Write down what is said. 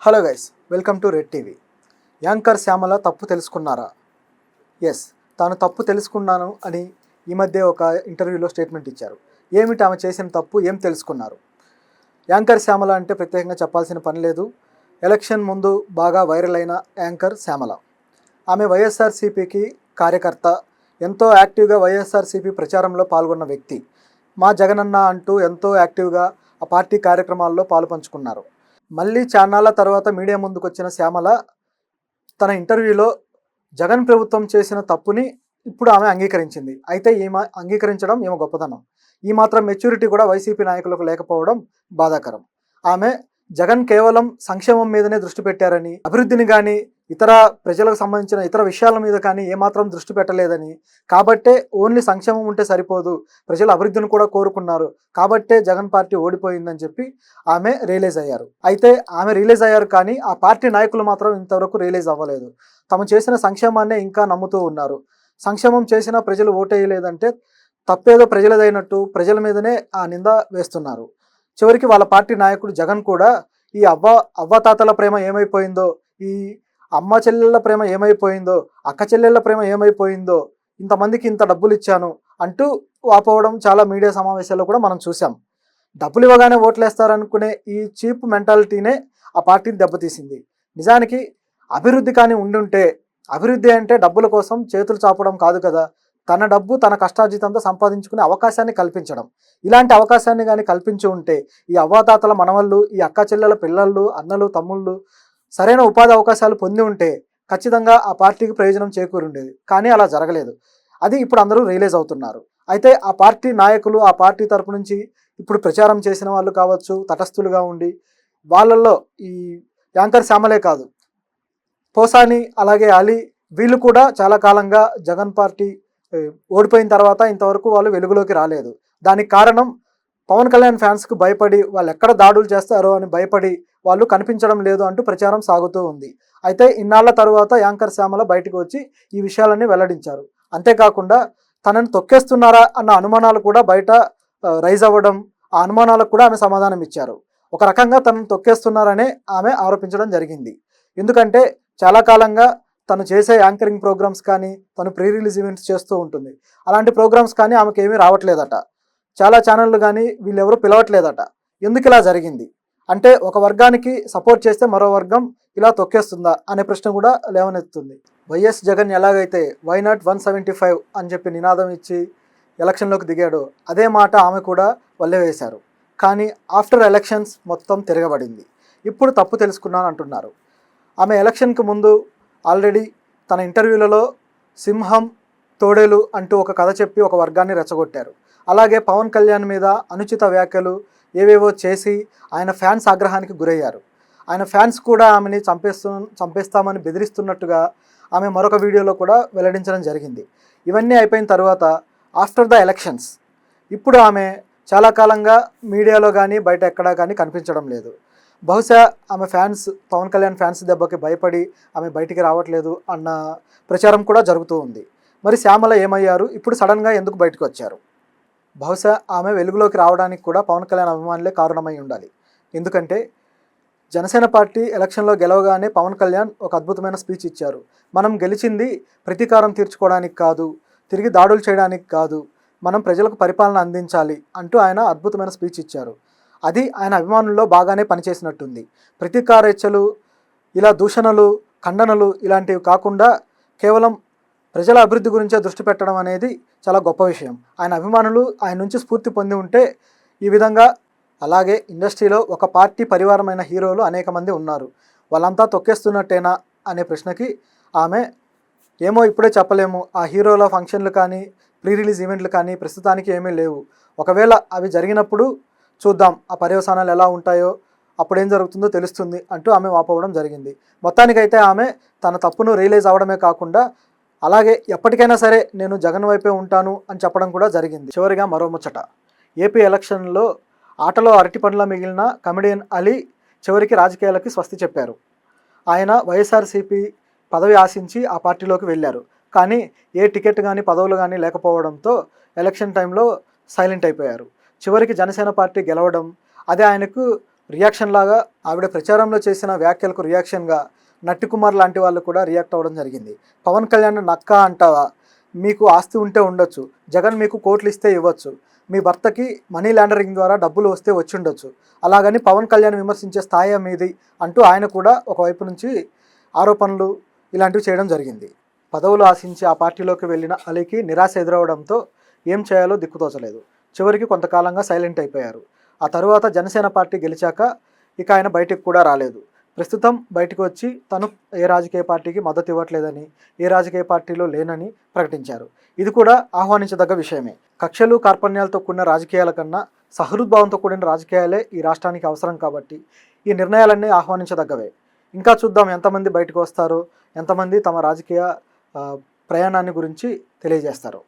Hello guys, welcome to red TV. Anchor Shyamala తప్పు తెలుసుకున్నారా? Yes, తాను తప్పు తెలుసుకున్నాను అని ఈ మధ్య ఒక ఇంటర్వ్యూలో స్టేట్మెంట్ ఇచ్చారు. ఏమిటి ఆమె చేసిన తప్పు, ఏం తెలుసుకున్నారు? యాంకర్ శ్యామల అంటే ప్రత్యేకంగా చెప్పాల్సిన పని లేదు. ఎలక్షన్ ముందు బాగా వైరల్ అయిన యాంకర్ శ్యామల. ఆమె వైఎస్ఆర్సీపీకి కార్యకర్త, ఎంతో యాక్టివ్గా వైఎస్ఆర్సీపీ ప్రచారంలో పాల్గొన్న వ్యక్తి. మా జగనన్న అంటూ ఎంతో యాక్టివ్గా ఆ పార్టీ కార్యక్రమాల్లో పాలుపంచుకున్నారు. మళ్ళీ చాన్నాళ్ళ తర్వాత మీడియా ముందుకు వచ్చిన శ్యామల తన ఇంటర్వ్యూలో జగన్ ప్రభుత్వం చేసిన తప్పుని ఇప్పుడు ఆమె అంగీకరించింది. అయితే ఈమె అంగీకరించడం ఈమె గొప్పతనం. ఈ మాత్రం మెచ్యూరిటీ కూడా వైసీపీ నాయకులకు లేకపోవడం బాధాకరం. ఆమె జగన్ కేవలం సంక్షేమం మీదనే దృష్టి పెట్టారని, అభివృద్ధిని కానీ ఇతర ప్రజలకు సంబంధించిన ఇతర విషయాల మీద కానీ ఏమాత్రం దృష్టి పెట్టలేదని, కాబట్టే ఓన్లీ సంక్షేమం ఉంటే సరిపోదు, ప్రజల అభివృద్ధిని కూడా కోరుకున్నారు, కాబట్టే జగన్ పార్టీ ఓడిపోయిందని చెప్పి ఆమె రియలైజ్ అయ్యారు. అయితే ఆమె రియలైజ్ అయ్యారు, కానీ ఆ పార్టీ నాయకులు మాత్రం ఇంతవరకు రియలైజ్ అవ్వలేదు. తాము చేసిన సంక్షేమాన్నే ఇంకా నమ్ముతూ ఉన్నారు. సంక్షేమం చేసినా ప్రజలు ఓటేయలేదంటే తప్పేదో ప్రజలదైనట్టు ప్రజల మీదనే ఆ నింద వేస్తున్నారు. చివరికి వాళ్ళ పార్టీ నాయకుడు జగన్ కూడా ఈ అవ్వాతాతల ప్రేమ ఏమైపోయిందో, ఈ అమ్మ చెల్లెళ్ళ ప్రేమ ఏమైపోయిందో, అక్క చెల్లెళ్ళ ప్రేమ ఏమైపోయిందో, ఇంతమందికి ఇంత డబ్బులు ఇచ్చాను అంటూ వాపోవడం చాలా మీడియా సమావేశాల్లో కూడా మనం చూసాం. డబ్బులు ఇవ్వగానే ఓట్లేస్తారనుకునే ఈ చీప్ మెంటాలిటీనే ఆ పార్టీని దెబ్బతీసింది. నిజానికి అభివృద్ధి కానీ ఉండుంటే, అభివృద్ధి అంటే డబ్బుల కోసం చేతులు చాపడం కాదు కదా, తన డబ్బు తన కష్టార్జితంతో సంపాదించుకునే అవకాశాన్ని కల్పించడం. ఇలాంటి అవకాశాన్ని కానీ కల్పించి ఉంటే ఈ అవ్వాతాతల మనవళ్ళు, ఈ అక్క చెల్లెల పిల్లలు, అన్నలు, తమ్ముళ్ళు సరైన ఉపాధి అవకాశాలు పొంది ఉంటే ఖచ్చితంగా ఆ పార్టీకి ప్రయోజనం చేకూరుండేది. కానీ అలా జరగలేదు. అది ఇప్పుడు అందరూ రియలైజ్ అవుతున్నారు. అయితే ఆ పార్టీ నాయకులు, ఆ పార్టీ తరపు నుంచి ఇప్పుడు ప్రచారం చేసిన వాళ్ళు కావచ్చు, తటస్థులుగా ఉండి వాళ్ళల్లో ఈ యాంకర్ శ్యామలే కాదు, పోసాని అలాగే అలీ, వీళ్ళు కూడా చాలా కాలంగా జగన్ పార్టీ ఓడిపోయిన తర్వాత ఇంతవరకు వాళ్ళు వెలుగులోకి రాలేదు. దానికి కారణం పవన్ కళ్యాణ్ ఫ్యాన్స్కి భయపడి, వాళ్ళు ఎక్కడ దాడులు చేస్తారో అని భయపడి వాళ్ళు కనిపించడం లేదు అంటూ ప్రచారం సాగుతూ ఉంది. అయితే ఇన్నాళ్ల తరువాత యాంకర్ శ్యామల బయటకు వచ్చి ఈ విషయాలన్నీ వెల్లడించారు. అంతేకాకుండా తనని తొక్కేస్తున్నారా అన్న అనుమానాలు కూడా బయట రైజ్ అవ్వడం, ఆ అనుమానాలకు కూడా ఆమె సమాధానం ఇచ్చారు. ఒక రకంగా తనను తొక్కేస్తున్నారనే ఆమె ఆరోపించడం జరిగింది. ఎందుకంటే చాలా కాలంగా తను చేసే యాంకరింగ్ ప్రోగ్రామ్స్ కానీ, తను ప్రీ రిలీజ్ ఈవెంట్స్ చేస్తూ ఉంటుంది. అలాంటి ప్రోగ్రామ్స్ కానీ ఆమెకు ఏమీ రావట్లేదట. చాలా ఛానళ్ళు కానీ వీళ్ళెవరూ పిలవట్లేదట. ఎందుకు ఇలా జరిగింది అంటే, ఒక వర్గానికి సపోర్ట్ చేస్తే మరో వర్గం ఇలా తొక్కేస్తుందా అనే ప్రశ్న కూడా లేవనెత్తుంది. వైఎస్ జగన్ ఎలాగైతే వై నాట్ 175 అని చెప్పి నినాదం ఇచ్చి ఎలక్షన్లోకి దిగాడో, అదే మాట ఆమె కూడా వల్లే వేశారు. కానీ ఆఫ్టర్ ఎలక్షన్స్ మొత్తం తిరగబడింది. ఇప్పుడు తప్పు తెలుసుకున్నాను అంటున్నారు. ఆమె ఎలక్షన్కి ముందు ఆల్రెడీ తన ఇంటర్వ్యూలలో సింహం తోడేలు అంటూ ఒక కథ చెప్పి ఒక వర్గాన్ని రెచ్చగొట్టారు. అలాగే పవన్ కళ్యాణ్ మీద అనుచిత వ్యాఖ్యలు ఏవేవో చేసి ఆయన ఫ్యాన్స్ ఆగ్రహానికి గురయ్యారు. ఆయన ఫ్యాన్స్ కూడా ఆమెని చంపేస్తామని బెదిరిస్తున్నట్టుగా ఆమె మరొక వీడియోలో కూడా వెల్లడించడం జరిగింది. ఇవన్నీ అయిపోయిన తర్వాత ఆఫ్టర్ ద ఎలక్షన్స్ ఇప్పుడు ఆమె చాలా కాలంగా మీడియాలో కానీ బయట ఎక్కడా కానీ కనిపించడం లేదు. బహుశా ఆమె ఫ్యాన్స్, పవన్ కళ్యాణ్ ఫ్యాన్స్ దెబ్బకి భయపడి ఆమె బయటికి రావట్లేదు అన్న ప్రచారం కూడా జరుగుతూ ఉంది. మరి శ్యామల ఏమయ్యారు, ఇప్పుడు సడన్గా ఎందుకు బయటకు వచ్చారు? బహుశా ఆమె వెలుగులోకి రావడానికి కూడా పవన్ కళ్యాణ్ అభిమానులే కారణమై ఉండాలి. ఎందుకంటే జనసేన పార్టీ ఎలక్షన్లో గెలవగానే పవన్ కళ్యాణ్ ఒక అద్భుతమైన స్పీచ్ ఇచ్చారు. మనం గెలిచింది ప్రతీకారం తీర్చుకోవడానికి కాదు, తిరిగి దాడులు చేయడానికి కాదు, మనం ప్రజలకు పరిపాలన అందించాలి అంటూ ఆయన అద్భుతమైన స్పీచ్ ఇచ్చారు. అది ఆయన అభిమానుల్లో బాగానే పనిచేసినట్టుంది. ప్రతీకారేచ్ఛలు, ఇలా దూషణలు, ఖండనలు ఇలాంటివి కాకుండా కేవలం ప్రజల అభివృద్ధి గురించే దృష్టి పెట్టడం అనేది చాలా గొప్ప విషయం. ఆయన అభిమానులు ఆయన నుంచి స్ఫూర్తి పొంది ఉంటే ఈ విధంగా. అలాగే ఇండస్ట్రీలో ఒక పార్టీ పరివారమైన హీరోలు అనేక మంది ఉన్నారు. వాళ్ళంతా తొక్కేస్తున్నట్టేనా అనే ప్రశ్నకి ఆమె ఏమో ఇప్పుడే చెప్పలేము, ఆ హీరోల ఫంక్షన్లు కానీ ప్రీ రిలీజ్ ఈవెంట్లు కానీ ప్రస్తుతానికి ఏమీ లేవు, ఒకవేళ అవి జరిగినప్పుడు చూద్దాం ఆ పర్యవసానాలు ఎలా ఉంటాయో, అప్పుడేం జరుగుతుందో తెలుస్తుంది అంటూ ఆమె వాపోవడం జరిగింది. మొత్తానికైతే ఆమె తన తప్పును రియలైజ్ అవ్వడమే కాకుండా అలాగే ఎప్పటికైనా సరే నేను జగన్ వైపే ఉంటాను అని చెప్పడం కూడా జరిగింది. చివరిగా మరో ముచ్చట. ఏపీ ఎలక్షన్లో ఆటలో అరటిపండ్ల మిగిలిన కమెడియన్ అలీ చివరికి రాజకీయాలకి స్వస్తి చెప్పారు. ఆయన వైఎస్ఆర్సీపీ పదవి ఆశించి ఆ పార్టీలోకి వెళ్ళారు. కానీ ఏ టికెట్ కానీ పదవులు కానీ లేకపోవడంతో ఎలక్షన్ టైంలో సైలెంట్ అయిపోయారు. చివరికి జనసేన పార్టీ గెలవడం, అదే ఆయనకు రియాక్షన్ లాగా ఆవిడ ప్రచారంలో చేసిన వ్యాఖ్యలకు రియాక్షన్గా నట్టి కుమార్ లాంటి వాళ్ళు కూడా రియాక్ట్ అవ్వడం జరిగింది. పవన్ కళ్యాణ్ నక్క అంటావా, మీకు ఆస్తి ఉంటే ఉండొచ్చు, జగన్ మీకు కోట్లు ఇస్తే ఇవ్వచ్చు, మీ భర్తకి మనీ లాండరింగ్ ద్వారా డబ్బులు వస్తే వచ్చి ఉండొచ్చు, అలాగని పవన్ కళ్యాణ్ విమర్శించే స్థాయి మీది అంటూ ఆయన కూడా ఒకవైపు నుంచి ఆరోపణలు ఇలాంటివి చేయడం జరిగింది. పదవులు ఆశించి ఆ పార్టీలోకి వెళ్ళిన అలీకి నిరాశ ఎదురవడంతో ఏం చేయాలో దిక్కుతోచలేదు. చివరికి కొంతకాలంగా సైలెంట్ అయిపోయారు. ఆ తరువాత జనసేన పార్టీ గెలిచాక ఇక ఆయన బయటికి కూడా రాలేదు. ప్రస్తుతం బయటకు వచ్చి తను ఏ రాజకీయ పార్టీకి మద్దతు ఇవ్వట్లేదని, ఏ రాజకీయ పార్టీలో లేనని ప్రకటించారు. ఇది కూడా ఆహ్వానించదగ్గ విషయమే. కక్షలు కార్పణ్యాలతో కూడిన రాజకీయాల కన్నా సహృద్భావంతో కూడిన రాజకీయాలే ఈ రాష్ట్రానికి అవసరం కాబట్టి ఈ నిర్ణయాలన్నీ ఆహ్వానించదగ్గవే. ఇంకా చూద్దాం ఎంతమంది బయటకు వస్తారో, ఎంతమంది తమ రాజకీయ ప్రయాణాన్ని గురించి తెలియజేస్తారు.